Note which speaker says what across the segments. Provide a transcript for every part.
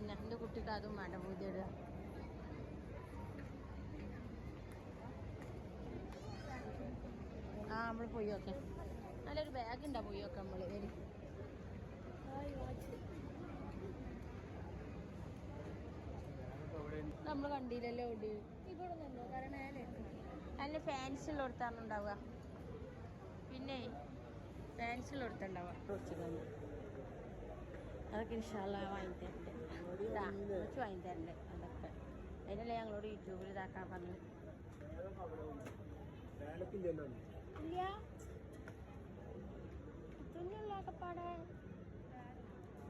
Speaker 1: അതന്നെ എൻ്റെ കുട്ടിക്ക് അതും വേണ്ട പൂജയിടുക. ആ നമ്മൾ പോയി നോക്കാം. നല്ലൊരു ബാഗ് ഉണ്ടാ പോയി നോക്കാം നമ്മൾ. വരി നമ്മൾ കണ്ടില്ലല്ലോ ഓടി നല്ല ഫാൻസിൽ കൊടുത്താണ് ഉണ്ടാവുക. പിന്നെ ഫാൻസിൽ കൊടുത്തുണ്ടാവുക അതൊക്കെ ഇൻഷാല്ലാ വാങ്ങിത്തരണ്ട്. കുറച്ച് വാങ്ങിത്തരണ്ട് അതൊക്കെ. അതിനല്ലേ ഞങ്ങളോട് യൂട്യൂബിൽ ഇതാക്കാൻ പറഞ്ഞു. ഇല്ല തുന്നുള്ളൊക്കെപ്പാടെ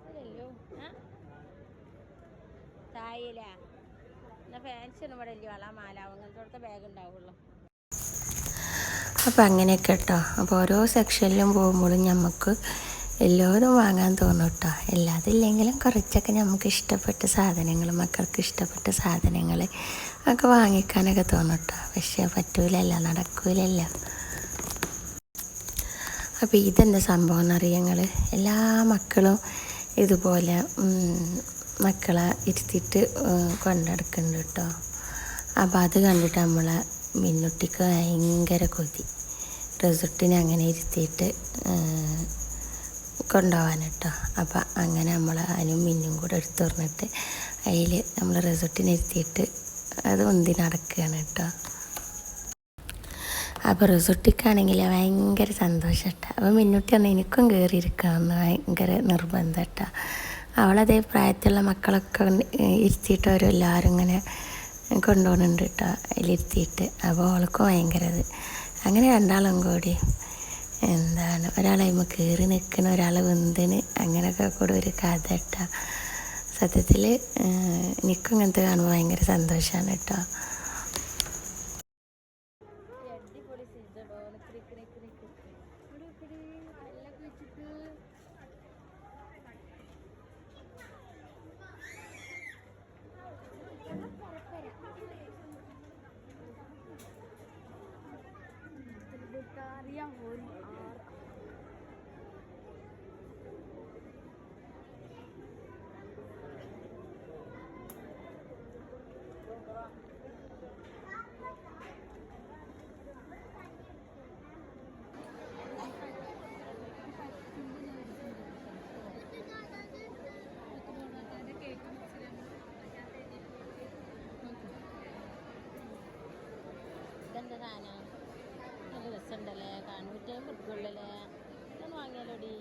Speaker 1: അതല്ലോ തായില്ല. എന്നാൽ ഫാൻസി ഒന്നും ഇവിടെ ഇല്ല. വള മാലാവും അങ്ങനത്തെ ബാഗ് ഉണ്ടാവുള്ളൂ.
Speaker 2: അപ്പോൾ അങ്ങനെയൊക്കെ കേട്ടോ. അപ്പോൾ ഓരോ സെക്ഷനിലും പോകുമ്പോഴും നമുക്ക് എല്ലാവരും വാങ്ങാൻ തോന്നും കേട്ടോ. എല്ലാതില്ലെങ്കിലും കുറച്ചൊക്കെ നമുക്ക് ഇഷ്ടപ്പെട്ട സാധനങ്ങൾ, മക്കൾക്ക് ഇഷ്ടപ്പെട്ട സാധനങ്ങൾ ഒക്കെ വാങ്ങിക്കാനൊക്കെ തോന്നും കേട്ടോ. പക്ഷേ പറ്റൂലല്ല, നടക്കൂലല്ല. അപ്പോൾ ഇതെന്താ സംഭവം എന്നറിയാം ഞങ്ങൾ എല്ലാ മക്കളും ഇതുപോലെ മക്കളെ ഇരുത്തിയിട്ട് കൊണ്ടെടുക്കുന്നുണ്ട് കേട്ടോ. അപ്പോൾ അത് കണ്ടിട്ട് നമ്മളെ മിന്നുട്ടിക്ക് ഭയങ്കര കൊതി. റിസൾട്ടിനെ അങ്ങനെ ഇരുത്തിയിട്ട് കൊണ്ടുപോകാൻ കേട്ടോ. അപ്പം അങ്ങനെ നമ്മൾ അതിനും മിന്നും കൂടെ എടുത്തു പറഞ്ഞിട്ട് അതിൽ നമ്മൾ റിസൾട്ടിനെ ഇരുത്തിയിട്ട് അത് ഉന്തി നടക്കുകയാണ് കേട്ടോ. അപ്പോൾ റിസൾട്ടിക്കാണെങ്കിൽ ഭയങ്കര സന്തോഷം കേട്ടോ. അപ്പോൾ മിന്നുട്ടി പറഞ്ഞാൽ എനിക്കും കയറിയിരിക്കാമെന്ന് ഭയങ്കര നിർബന്ധം കേട്ടോ. അവളതേ പ്രായത്തിലുള്ള മക്കളൊക്കെ ഇരുത്തിയിട്ട് എല്ലാവരും ഇങ്ങനെ കൊണ്ടുപോകുന്നുണ്ട് കേട്ടോ അതിലിരുത്തിയിട്ട്. അപ്പോൾ അവൾക്കും ഭയങ്കര ഇത്. അങ്ങനെ രണ്ടാളും കൂടി എന്താണ് ഒരാളായ്മ കയറി നിൽക്കണ, ഒരാൾ വെന്തിന്, അങ്ങനെയൊക്കെ കൂടെ ഒരു കഥ കേട്ടോ. സത്യത്തിൽ എനിക്കും ഇങ്ങനത്തെ കാണുമ്പോൾ ഭയങ്കര സന്തോഷമാണ് കേട്ടോ.
Speaker 1: ഇതെന്താ സാധനം? നല്ല രസമുണ്ടല്ലേ, കാണുമ്പറ്റേയും കൊടുക്കുള്ളല്ലേ. ഇതൊന്ന് വാങ്ങിയാലോടി.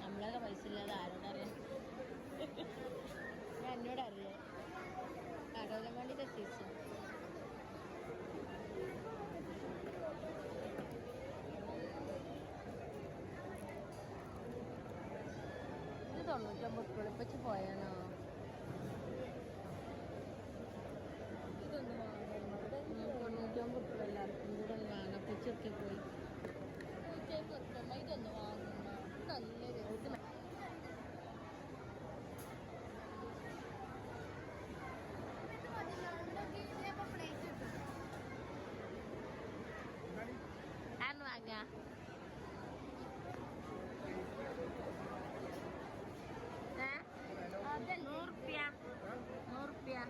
Speaker 1: നമ്മളൊക്കെ പൈസ ഇല്ലാതെ ആരോടറിയാം? ഞാൻ എന്നോട് അറിയാം. കടോലം വേണ്ടിയിട്ട് എത്തിച്ചു. ഇത് 99 കുളിപ്പിച്ച് പോയാണോ? എല്ലാവർക്കും കൂടെ ഒന്ന് വാങ്ങാം. പിച്ചൊക്കെ പോയി ഇതൊന്ന് വാങ്ങുന്ന നല്ലൊരു ആന്ന് വാങ്ങാ. ₹100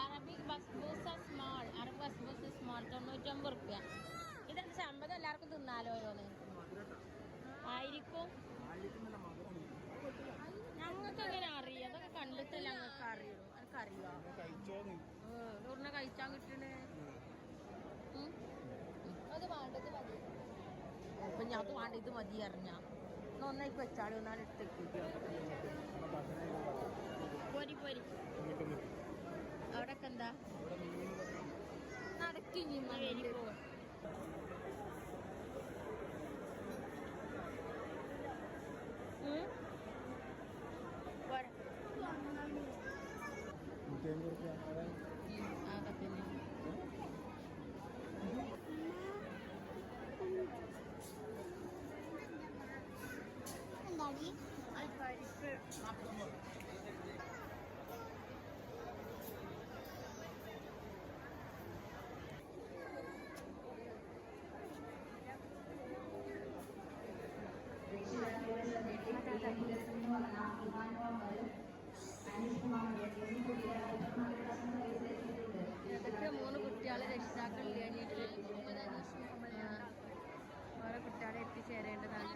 Speaker 1: Arabic basbousa small, Arab basbousa small ₹99. ഇതെന്താ ശമ്പതം? എല്ലാവർക്കും തിന്നാലോ ഓരോന്ന് ആയിരിക്കും. ഞങ്ങൾക്ക് എങ്ങനെ അറിയാം? അതൊക്കെ കണ്ടിട്ടല്ലേ ഞങ്ങൾക്ക് അറിയുള്ളൂ. എനിക്ക് അറിയാം ഒരെണ്ണം കഴിച്ചാൻ കിട്ടണേ. അത് വേണ്ടത് മതി. ഇപ്പം ഞാൻ അത് വേണ്ട, ഇത് മതി അറിഞ്ഞ ഒന്നായിക്ക് വെച്ചാളി. ഒന്നാണ് എടുത്തേക്ക് പോരി പോരി. അവിടെയൊക്കെ എന്താ നടക്കിഞ്ഞി വരി പോവാ.
Speaker 2: ഏതൊക്കെ 3 കുട്ടികളെ രക്ഷിതാക്കൾ കഴിഞ്ഞിട്ട് ഓരോ കുട്ടികളെ എത്തിച്ചേരേണ്ടതാണ്.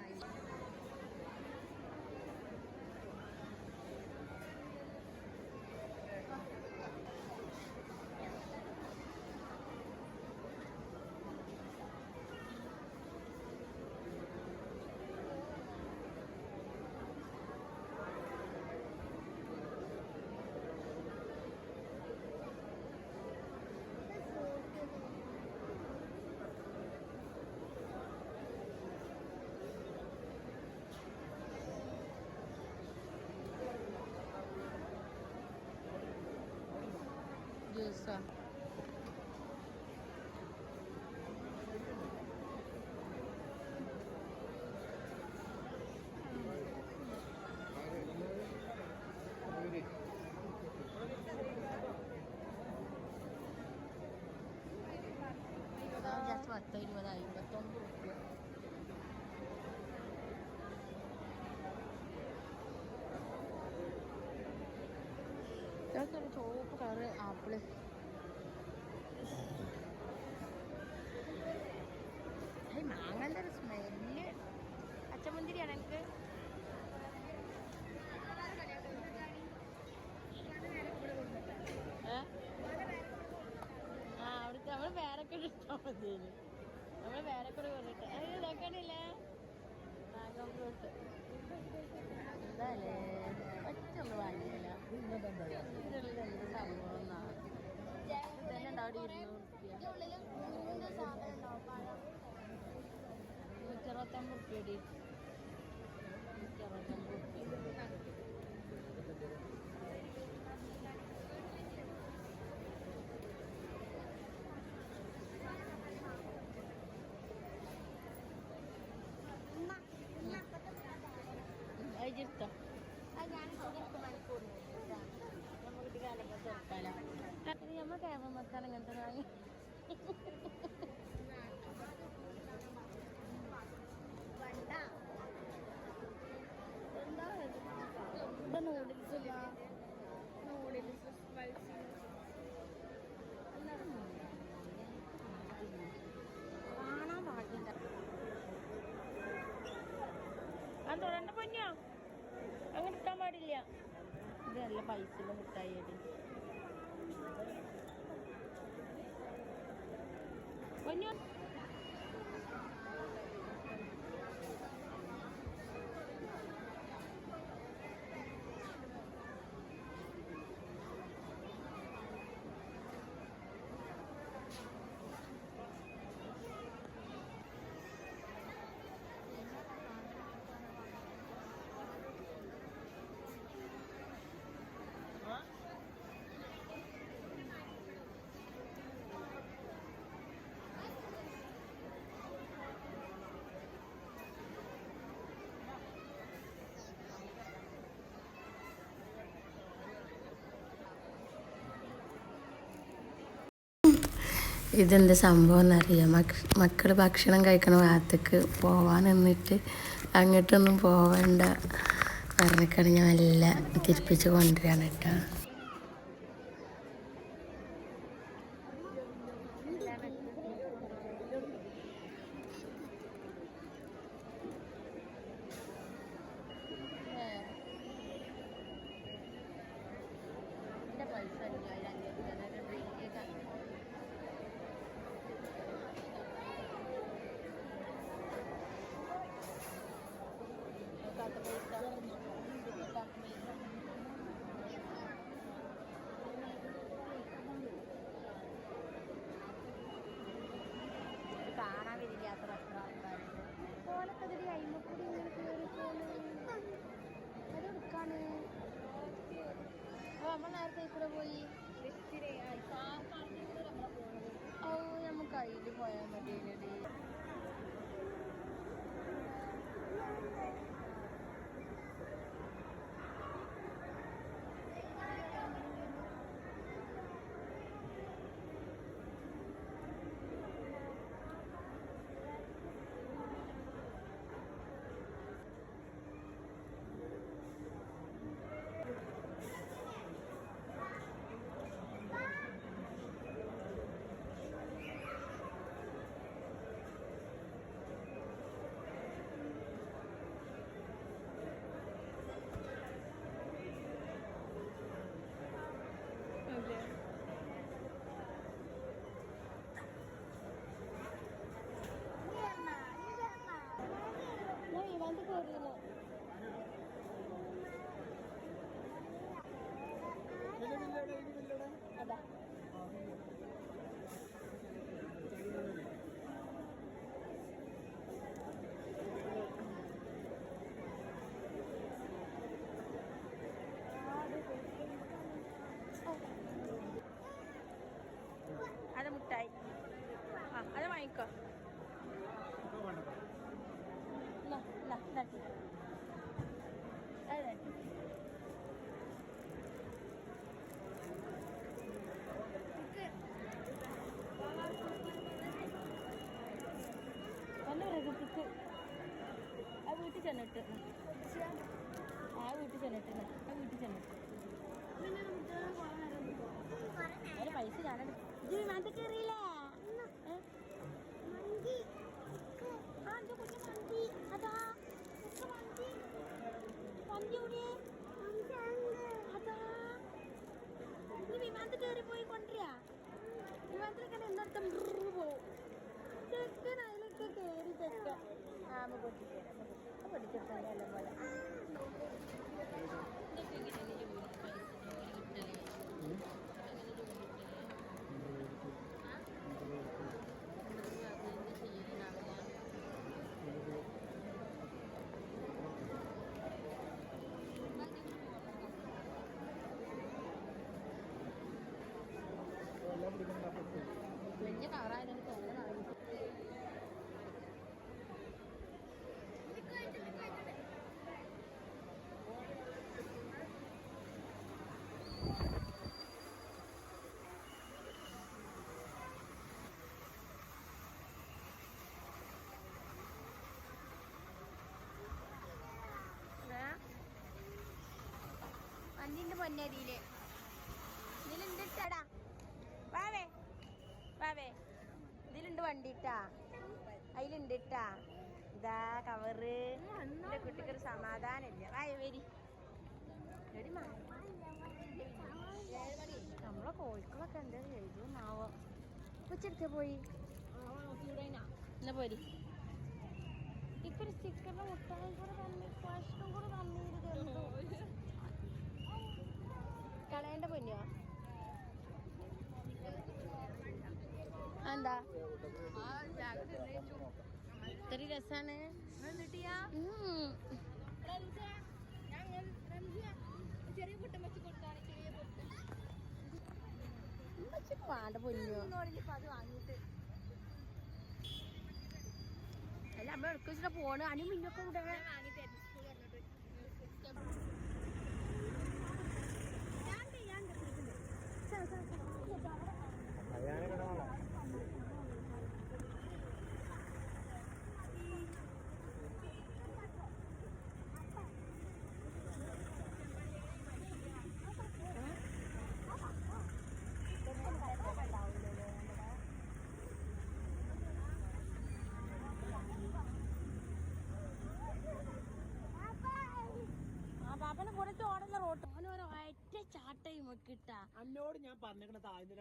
Speaker 2: ജ്യൂസാ ജസ്റ്റ് 10, 20, 51 റുപ്യ. ഇതൊക്കെ ഒരു ചുവപ്പ് കളറ് ആപ്പിള്. മാങ്ങന്റെ ഒരു സ്മെല്ല്. പച്ചമുന്തിരിയാണ് എനിക്ക്. അവിടുത്തെ നമ്മള് പേരൊക്കെ ഇട്ടാൽ മതി. നമ്മള് പേരക്കൂടെ കൊണ്ടിട്ട് ഇതൊക്കെയാണില്ലേ ഡ്രാഗൺ ഫ്രൂട്ട്. എന്തായാലേ ഒറ്റൊന്നും വാങ്ങിയില്ല. ഇതിനുള്ളിൽ എന്ത് സംഭവം എന്നാണ് ഇതന്നെ ഉണ്ടാവും. 269 റുപ്യടി. 269 റുപ്യ. ജിർത്തോ നമുക്ക് കാലൊക്കെ ചേർക്കാലോ. നമ്മൾ കേബിൾ മക്കാൻ അങ്ങനത്തെ വാങ്ങി. എന്താ നൂഡിൽസ് കാണാൻ പാടില്ല. അത് തൊടണ്ട പൊന്നോ, അങ്ങനെ ഇട്ടാൻ പാടില്ല. ഇത് നല്ല പൈസയുള്ള മിഠായി അടി. പൊന്നോ ഇതെന്താ സംഭവം എന്നറിയാം. മക്കൾ ഭക്ഷണം കഴിക്കണ ഭാഗത്തേക്ക് പോവാൻ നിന്നിട്ട് അങ്ങോട്ടൊന്നും പോവണ്ട പറഞ്ഞിട്ടാണ് ഞാൻ നല്ല തിരിപ്പിച്ച് കൊണ്ടുവരികയാണ് കേട്ടോ. കാണാൻ വരില്ലാത്ത എത്ര ആൾക്കാരുണ്ട്. ഓലക്കതിരി അയിമക്കൂടി ഇങ്ങനെ കയറി പോണ്. അതെടുക്കാണ്. നമ്മൾ നേരത്തെ കൂടെ പോയി നമുക്ക് കയ്യിൽ പോയാൽ മതിയില്ലേ.
Speaker 1: അത് മുട്ടായി ആ അത് വാങ്ങിക്കോ കുട്ടിക്ക് ആ വീട്ടിൽ ചെന്നിട്ട് ആ വീട്ടിൽ ചെന്നിട്ട് ഒരു പൈസ ഞാനത് ഇത് വിമാനത്തിൽ കയറിയില്ലേ അതാ അതാ നീ വിമാനത്തിൽ കയറി പോയി കൊണ്ടുവരാ വിമാനത്തിലൊക്കെ എന്നർത്ഥം പോവും ചെക്കൻ അതിലൊക്കെ കയറി ചെക്ക ആമ പൊട്ടിച്ചെടുത്തല്ലേ എല്ലാം പോലെ വലിയ കവറായതുകൊണ്ട് തോന്നുന്നതാണ് അന്നിന്റെ പൊന്നരിയില് ഇതിലുണ്ട് ഇട്ടാടാ വാവേ വാവേ ഇതിലുണ്ട് വണ്ടി ഇട്ടാ അതിലുണ്ട് ഇട്ടാ ഇതാ കവറ് എന്റെ കുട്ടിക്കൊരു സമാധാനമില്ല വായ വരി നമ്മളെ കോഴിക്കളൊക്കെ എന്താ എഴുതുന്നാവോ ഉച്ചെടുക്ക പോയി എന്നാ പോരി ഇപ്പൊരു സ്റ്റിക്കറിന്റെ മുട്ടായി കൂടെ തന്നെ ഭക്ഷണം കൂടെ തന്നിരുന്നു കളയേണ്ട പൊന്നോ എന്താ ഇത്ര രസാണ് പാണ്ട പൊന്നോ അല്ല അമ്മ എടുക്ക വെച്ചിട്ട് പോണ് അനി മുന്നൊക്കെ ഇവിടെ പാപ്പനെ കൂടെ ഓടുന്ന റോട്ട് ഓനോരോ ഒറ്റ ചാട്ടയും കിട്ടാ
Speaker 3: അന്നോട് ഞാൻ പറഞ്ഞേക്കണ താഴ്ന്ന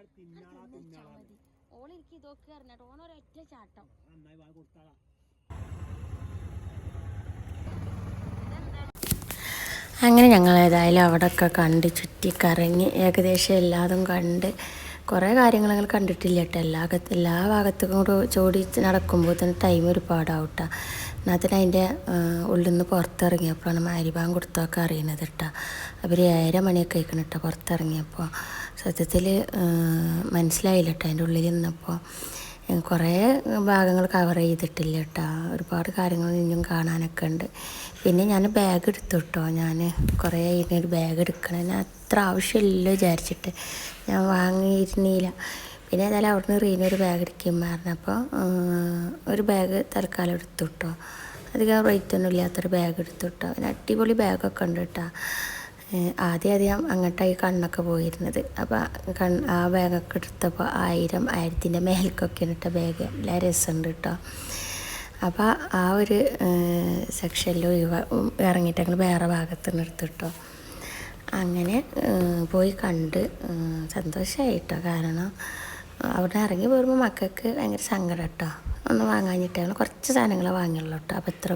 Speaker 1: മതി ഓളെനിക്ക് ഇതൊക്കെ അറിഞ്ഞാട്ടോ ഓനോരോ ഒറ്റ ചാട്ടം
Speaker 3: നന്നായി വാ കൊടുത്താളാ
Speaker 2: അങ്ങനെ ഞങ്ങൾ ഏതായാലും അവിടെയൊക്കെ കണ്ട് ചുറ്റിക്കറങ്ങി ഏകദേശം എല്ലാതും കണ്ട് കുറേ കാര്യങ്ങൾ ഞങ്ങൾ കണ്ടിട്ടില്ല കേട്ടോ എല്ലാ ഭാഗത്തും കൂടെ ചോടി നടക്കുമ്പോൾ തന്നെ ടൈം ഒരുപാടാവും കേട്ടോ എന്നാൽ അതിൻ്റെ ഉള്ളിൽ നിന്ന് പുറത്തിറങ്ങിയപ്പോഴാണ് മഗ്‌രിബ് കൊടുത്തൊക്കെ അറിയുന്നത് കേട്ടോ അവർ 7:30 മണിയൊക്കെ ആയിക്കണം കേട്ടോ പുറത്തിറങ്ങിയപ്പോൾ സത്യത്തിൽ മനസ്സിലായില്ല കേട്ടോ അതിൻ്റെ ഉള്ളിൽ നിന്നപ്പോൾ കുറേ ഭാഗങ്ങൾ കവർ ചെയ്തിട്ടില്ല കേട്ടോ ഒരുപാട് കാര്യങ്ങൾ ഇനിയും കാണാനൊക്കെ ഉണ്ട് പിന്നെ ഞാൻ ബാഗ് എടുത്തു കേട്ടോ ഞാൻ കുറേ ഇതിനൊരു ബാഗ് എടുക്കണം ഞാൻ അത്ര ആവശ്യമില്ല വിചാരിച്ചിട്ട് ഞാൻ വാങ്ങിയിരുന്നില്ല പിന്നെ ഏതായാലും അവിടുന്ന് റീനൊരു ബാഗ് എടുക്കും പറഞ്ഞപ്പോൾ ഒരു ബാഗ് തൽക്കാലം എടുത്തു കേട്ടോ അധികം റേറ്റൊന്നും ഇല്ലാത്തൊരു ബാഗ് എടുത്തു കേട്ടോ പിന്നെ അടിപൊളി ബാഗൊക്കെ ഉണ്ട് കേട്ടോ ആദ്യം അങ്ങോട്ടായി കണ്ണൊക്കെ പോയിരുന്നത് അപ്പോൾ ആ ബാഗൊക്കെ എടുത്തപ്പോൾ 1000-1000 മേൽക്കൊക്കെയാണ് കേട്ടോ ബാഗ് എല്ലാ രസമുണ്ട് കേട്ടോ അപ്പോൾ ആ ഒരു സെക്ഷനിൽ ഇറങ്ങിയിട്ട് ഞങ്ങൾ വേറെ ഭാഗത്ത് നിന്ന് എടുത്തു കേട്ടോ അങ്ങനെ പോയി കണ്ട് സന്തോഷമായി കേട്ടോ കാരണം അവിടെ ഇറങ്ങി പോരുമ്പോൾ മക്കൾക്ക് ഭയങ്കര സങ്കടം കേട്ടോ ഒന്നും വാങ്ങാഞ്ഞിട്ട് ഞങ്ങൾ കുറച്ച് സാധനങ്ങൾ വാങ്ങിയുള്ളൂ കേട്ടോ അപ്പോൾ ഇത്ര